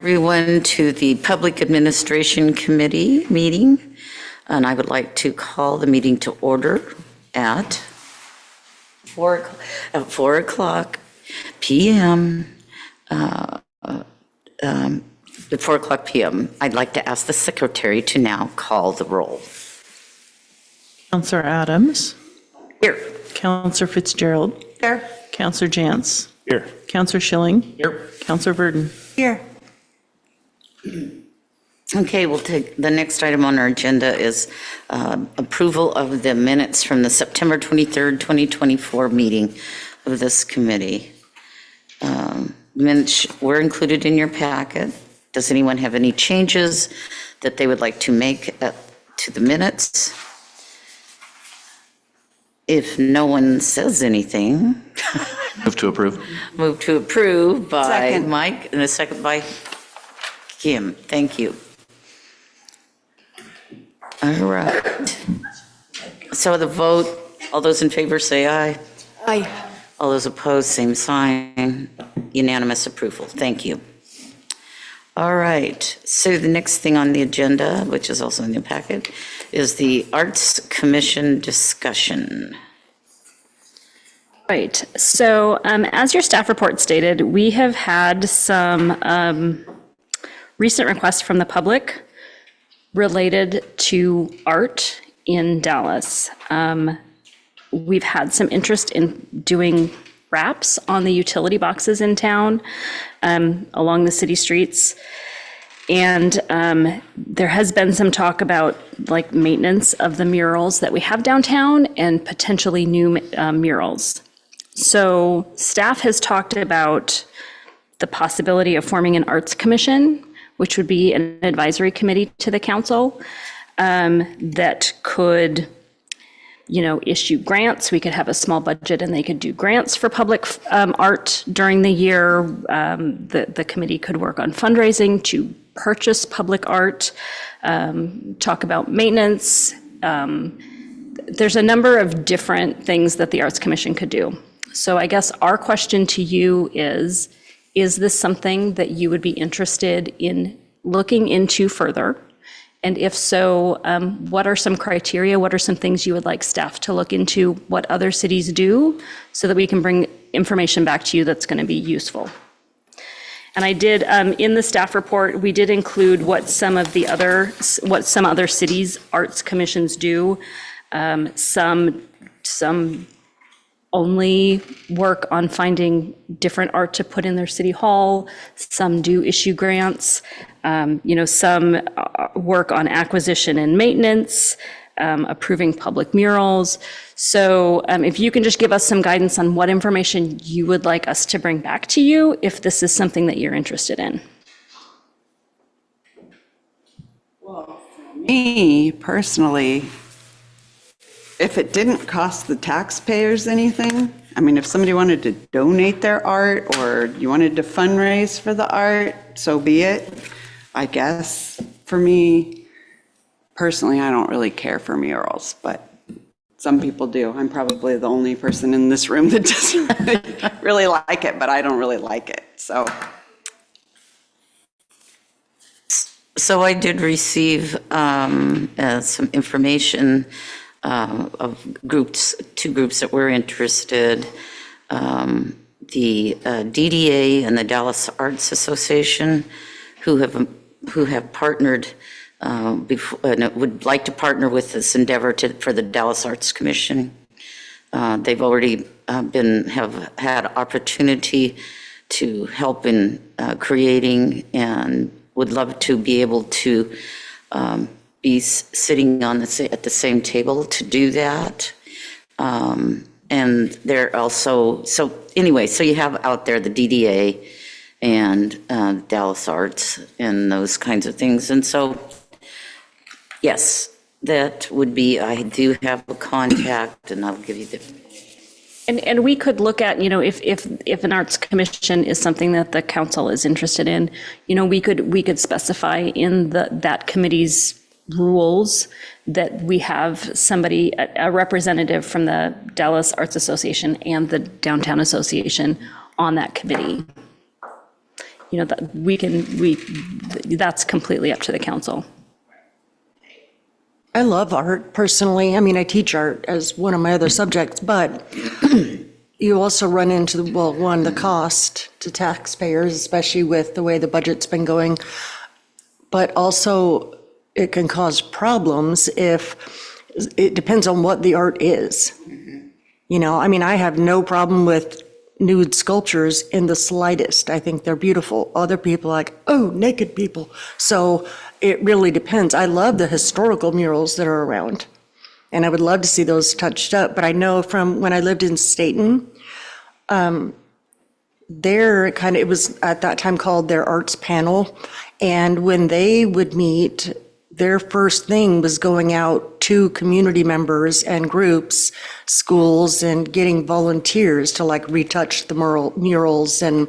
Everyone to the Public Administration Committee meeting, and I would like to call the meeting to order at 4 o'clock p.m. At 4 o'clock p.m. I'd like to ask the secretary to now call the roll. Counselor Adams. Here. Counselor Fitzgerald. Here. Counselor Jantz. Here. Counselor Schilling. Here. Counselor Verdon. Here. Okay, we'll take the next item on our agenda is approval of the minutes from the September 23rd, 2024 meeting of this committee. Minutes were included in your packet. Does anyone have any changes that they would like to make to the minutes? If no one says anything. Move to approve. Move to approve by Second. Mike and a second by Kim. Thank you. All right. So the vote, all those in favor say aye. Aye. All those opposed, same sign. Unanimous approval. Thank you. All right. So the next thing on the agenda, which is also in the packet, is the Arts Commission discussion. Right. So as your staff report stated, we have had some recent requests from the public related to art in Dallas. We've had some interest in doing wraps on the utility boxes in town along the city streets. And there has been some talk about like maintenance of the murals that we have downtown and potentially new murals. So staff has talked about the possibility of forming an arts commission, which would be an advisory committee to the council that could, issue grants. We could have a small budget and they could do grants for public art during the year. The committee could work on fundraising to purchase public art, talk about maintenance. There's a number of different things that the Arts Commission could do. So I guess our question to you is this something that you would be interested in looking into further? And if so, what are some criteria? What are some things you would like staff to look into, what other cities do, so that we can bring information back to you that's going to be useful? And I did, in the staff report, we did include what some other cities' arts commissions do. Some only work on finding different art to put in their city hall. Some do issue grants. Some work on acquisition and maintenance, approving public murals. So if you can just give us some guidance on what information you would like us to bring back to you, if this is something that you're interested in. Well, for me personally, if it didn't cost the taxpayers anything, I mean, if somebody wanted to donate their art or you wanted to fundraise for the art, so be it. I guess for me personally, I don't really care for murals, but some people do. I'm probably the only person in this room that doesn't really like it, but I don't really like it. So I did receive some information of two groups that were interested. The DDA and the Dallas Arts Association, who have partnered before, would like to partner with this endeavor for the Dallas Arts Commission. They've already have had opportunity to help in creating and would love to be able to be sitting on at the same table to do that. And they're also, so you have out there the DDA and Dallas Arts and those kinds of things. And so, yes, that would be, I do have a contact and I'll give you the. And we could look at, if an arts commission is something that the council is interested in, we could specify in that committee's rules that we have somebody, a representative from the Dallas Arts Association and the Downtown Association on that committee. that's completely up to the council. I love art personally. I mean, I teach art as one of my other subjects, but you also run into, well, one, the cost to taxpayers, especially with the way the budget's been going. But also it can cause problems if, it depends on what the art is. You know, I mean, I have no problem with nude sculptures in the slightest. I think they're beautiful. Other people are like, oh, naked people. So it really depends. I love the historical murals that are around, and I would love to see those touched up. But I know from when I lived in Staten, it was at that time called their arts panel. And when they would meet, their first thing was going out to community members and groups, schools, and getting volunteers to like retouch the murals and,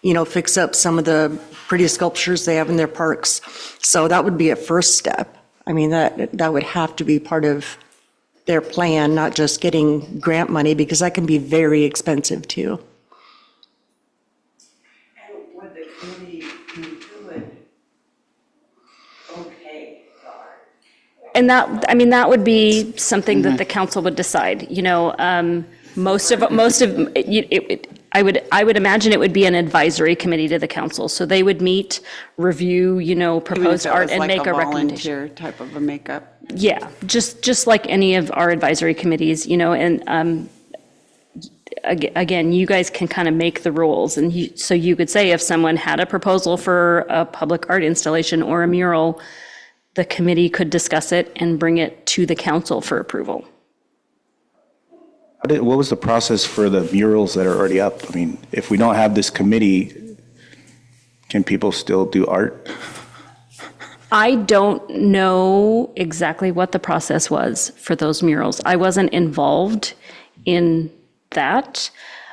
you know, fix up some of the pretty sculptures they have in their parks. So that would be a first step. I mean, that would have to be part of their plan, not just getting grant money, because that can be very expensive too. And would the committee do it okay? And that would be something that the council would decide, you know, I would imagine it would be an advisory committee to the council. So they would meet, review, you know, Even if proposed it art was and like make a recommendation. volunteer type of a makeup. Yeah, just like any of our advisory committees, you know, and again, you guys can kind of make the rules. And so you could say if someone had a proposal for a public art installation or a mural, the committee could discuss it and bring it to the council for approval. What was the process for the murals that are already up? I mean, if we don't have this committee, can people still do art? I don't know exactly what the process was for those murals. I wasn't involved in that.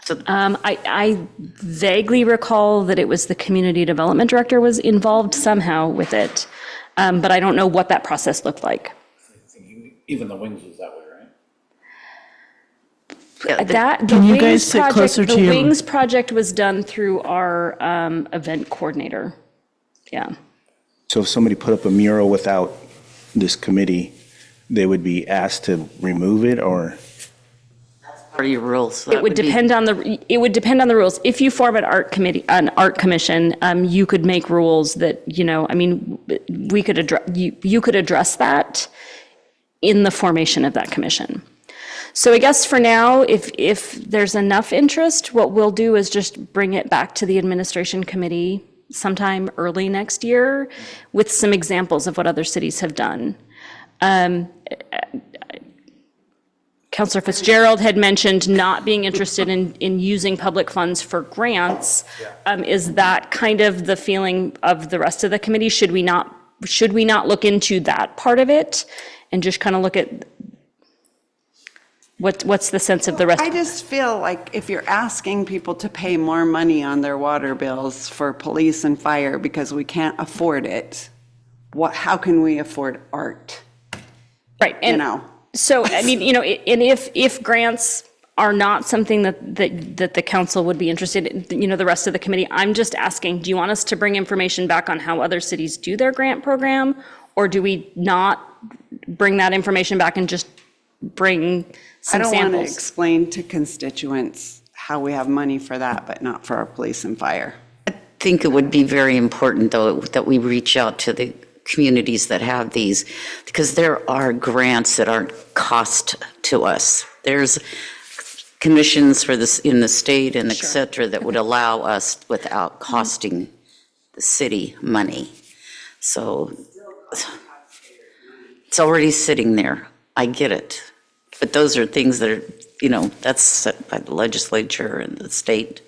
I vaguely recall that it was the community development director was involved somehow with it, but I don't know what that process looked like. Even the wings was that way, right? Can you guys sit closer to The your- Wings project was done through our event coordinator. Yeah. So if somebody put up a mural without this committee, they would be asked to remove it, or? Part of your rules. It would depend on the rules. If you form an art commission, you could make rules that, you know, I mean, we could address, you could address that in the formation of that commission. So I guess for now, if there's enough interest, what we'll do is just bring it back to the administration committee sometime early next year with some examples of what other cities have done. Councilor Fitzgerald had mentioned not being interested in using public funds for grants. Is that kind of the feeling of the rest of the committee? Should we not look into that part of it and just kind of look at what's the sense of the rest? I just feel like if you're asking people to pay more money on their water bills for police and fire because we can't afford it, how can we afford art? Right. You know? So, I mean, you know, and if grants are not something that the council would be interested in, you know, the rest of the committee, I'm just asking, do you want us to bring information back on how other cities do their grant program? Or do we not bring that information back and just bring some I don't want to samples? explain to constituents how we have money for that, but not for our police and fire. I think it would be very important, though, that we reach out to the communities that have these, because there are grants that aren't cost to us. There's commissions for this in the state and et cetera that would allow us without costing the city money. So it's already sitting there. I get it. But those are things that are, you know, that's set by the legislature and the state.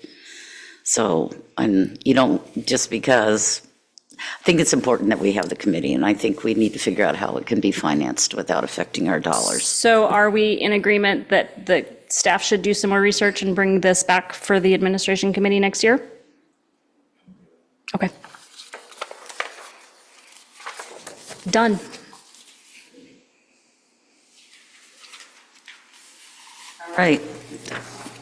So, and you don't, just because, I think it's important that we have the committee, and I think we need to figure out how it can be financed without affecting our dollars. So are we in agreement that the staff should do some more research and bring this back for the administration committee next year? Okay. Done. Right.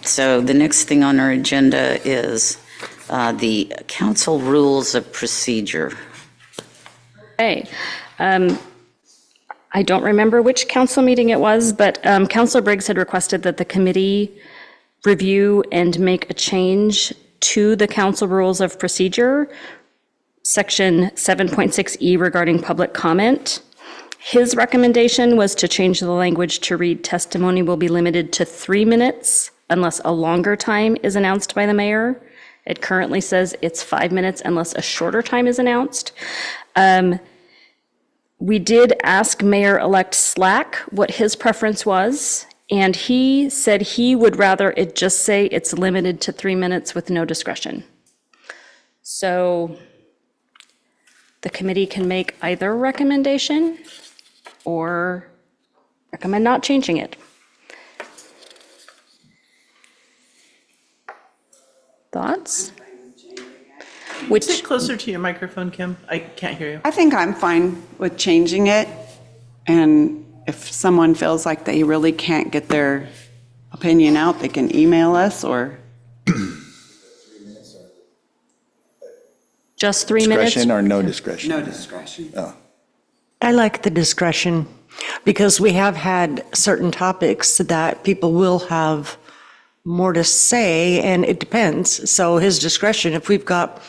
So the next thing on our agenda is the council rules of procedure. Okay. I don't remember which council meeting it was, but Councilor Briggs had requested that the committee review and make a change to the council rules of procedure, section 7.6E regarding public comment. His recommendation was to change the language to read testimony will be limited to 3 minutes unless a longer time is announced by the mayor. It currently says it's 5 minutes unless a shorter time is announced. We did ask Mayor-elect Slack what his preference was, and he said he would rather it just say it's limited to 3 minutes with no discretion. So the committee can make either recommendation or recommend not changing it. Thoughts? Sit closer to your microphone, Kim. I can't hear you. I think I'm fine with changing it. And if someone feels like they really can't get their opinion out, they can email us or. Just 3 minutes? Discretion or no discretion? No discretion. I like the discretion because we have had certain topics that people will have more to say, and it depends. So his discretion, if we've got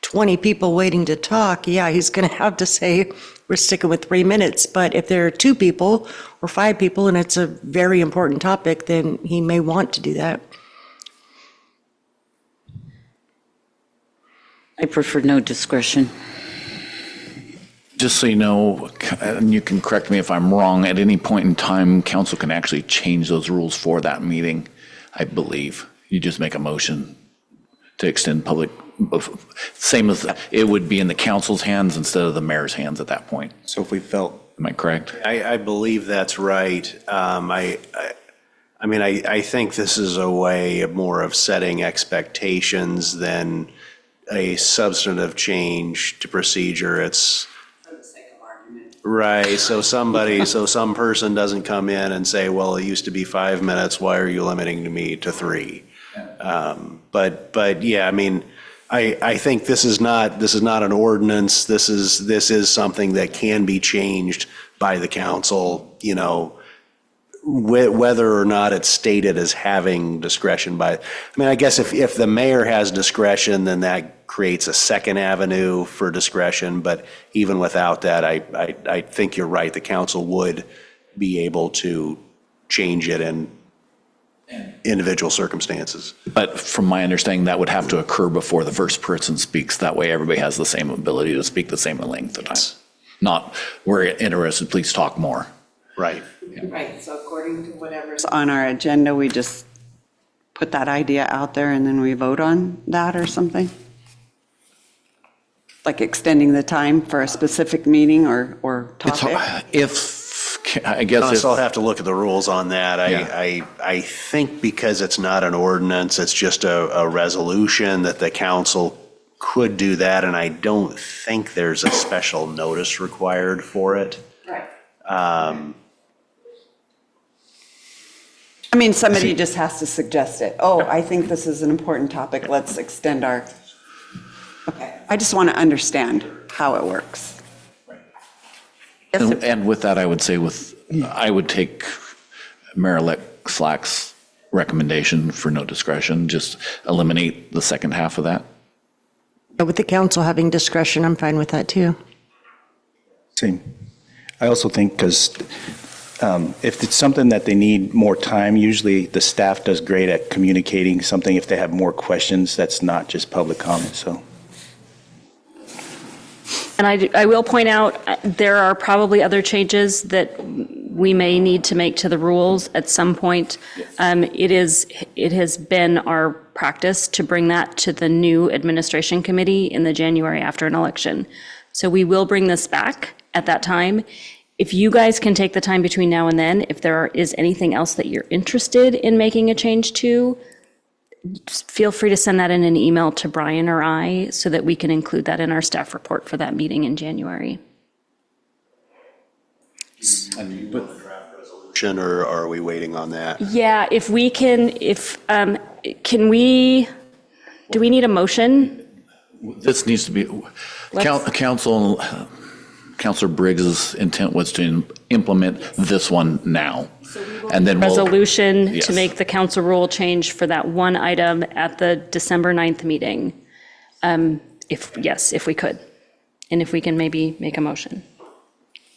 20 people waiting to talk, yeah, he's going to have to say, we're sticking with 3 minutes. But if there are 2 people or 5 people and it's a very important topic, then he may want to do that. I prefer no discretion. Just so you know, and you can correct me if I'm wrong, at any point in time, council can actually change those rules for that meeting, I believe. You just make a motion to extend public, same as, it would be in the council's hands instead of the mayor's hands at that point. So if we felt, Am I correct? I believe that's right. I mean, I think this is a way of more of setting expectations than a substantive change to procedure. It's. Right, so some person doesn't come in and say, well, it used to be 5 minutes, why are you limiting me to 3? But yeah, I mean, I think this is not an ordinance, this is something that can be changed by the council, you know, whether or not it's stated as having discretion by, I mean, I guess if the mayor has discretion, then that creates a second avenue for discretion, but even without that, I think you're right, the council would be able to change it in individual circumstances. But from my understanding, that would have to occur before the first person speaks. That way, everybody has the same ability to speak the same length of time. Not, we're interested, please talk more. Right. Right, so according to whatever's on our agenda, we just put that idea out there and then we vote on that or something? Like extending the time for a specific meeting or It's, topic? I guess I'll if, have to look at the rules on that. Yeah. I think because it's not an ordinance, it's just a resolution that the council could do that, and I don't think there's a special notice required for it. Right. Um, I mean, somebody just has to suggest it. Oh, I think this is an important topic, let's extend our, okay. I just want to understand how it works. and with that, I would say I would take Mayor-elect Slack's recommendation for no discretion, just eliminate the second half of that. With the council having discretion, I'm fine with that too. same. I also think because if it's something that they need more time, usually the staff does great at communicating something if they have more questions that's not just public comment, so. And I will point out, there are probably other changes that we may need to make to the rules at some point. It has been our practice to bring that to the new administration committee in the January after an election. So we will bring this back at that time. If you guys can take the time between now and then, if there is anything else that you're interested in making a change to, just feel free to send that in an email to Brian or I so that we can include that in our staff report for that meeting in January. Or are we waiting on that? Yeah, if we can, can we Do we need a motion? This needs to be, Counselor Briggs's intent was to implement this one now. And then we'll. Resolution Yes. to make the council rule change for that one item at the December 9th meeting? If we could. And if we can maybe make a motion.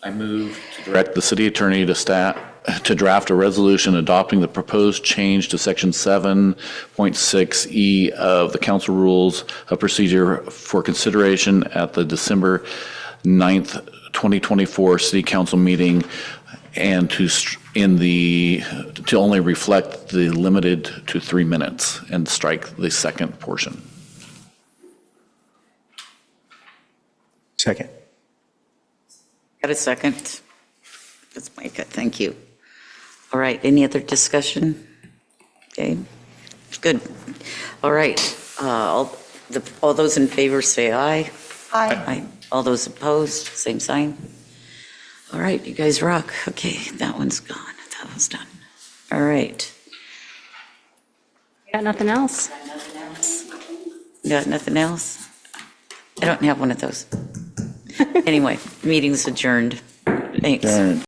I move to direct the city attorney to draft a resolution adopting the proposed change to section 7.6E of the council rules of procedure for consideration at the December 9th, 2024 city council meeting, and to only reflect the limited to 3 minutes and strike the second portion. Second. Got a second? That's Micah, thank you. All right, any other discussion? Okay, good. All right, all those in favor say aye. Aye. All those opposed, same sign. All right, you guys rock. Okay, that one's gone. That was done. All right. Got nothing else? Got nothing else? I don't have one of those. Anyway, meeting's adjourned. Thanks.